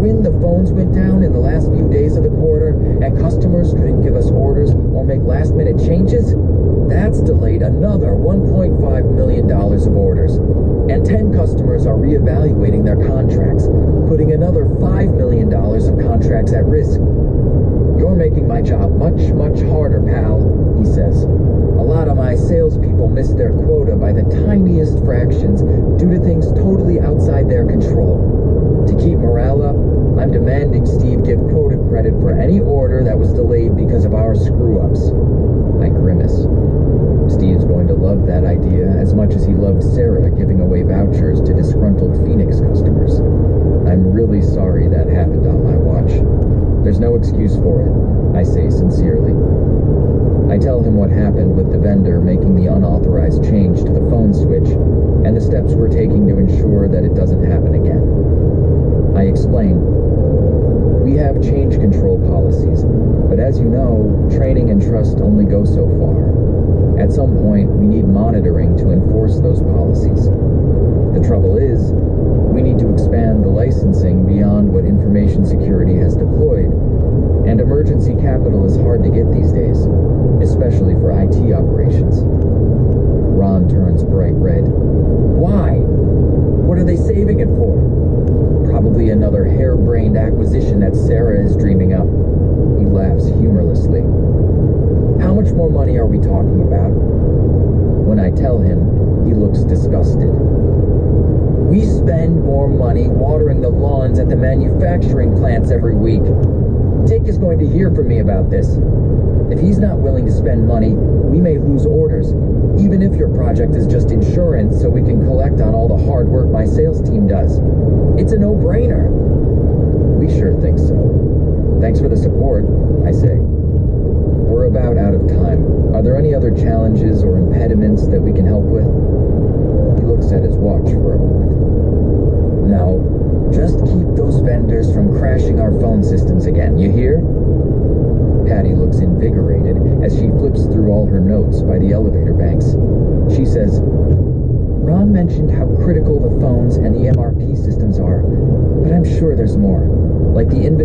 when the phones went down in the last few days of the quarter and customers couldn't give us orders or make last-minute changes, that's delayed another $1.5 million of orders. And 10 customers are reevaluating their contracts, putting another $5 million of contracts at risk. You're making my job much, much harder, pal, he says. A lot of my salespeople miss their quota by the tiniest fractions due to things totally outside their control. To keep morale up, I'm demanding Steve give quota credit for any order that was delayed because of our screw-ups. I grimace. Steve's going to love that idea as much as he loved Sarah giving away vouchers to disgruntled Phoenix customers. I'm really sorry that happened on my watch. There's no excuse for it, I say sincerely. I tell him what happened with the vendor making the unauthorized change to the phone switch and the steps we're taking to ensure that it doesn't happen again. I explain. We have change control policies, but as you know, training and trust only go so far. At some point, we need monitoring to enforce those policies. The trouble is, we need to expand the licensing beyond what information security has deployed, and emergency capital is hard to get these days, especially for IT operations. Ron turns bright red. Why? What are they saving it for? Probably another harebrained acquisition that Sarah is dreaming up. He laughs humorlessly. How much more money are we talking about? When I tell him, he looks disgusted. We spend more money watering the lawns at the manufacturing plants every week. Dick is going to hear from me about this. If he's not willing to spend money, we may lose orders, even if your project is just insurance so we can collect on all the hard work my sales team does. It's a no-brainer. We sure think so. Thanks for the support, I say. We're about out of time. Are there any other challenges or impediments that we can help with? He looks at his watch for a moment. No, just keep those vendors from crashing our phone systems again, you hear? Patty looks invigorated as she flips through all her notes by the elevator banks. She says, Ron mentioned how critical the phones and the MRP systems are, but I'm sure there's more, like the inventory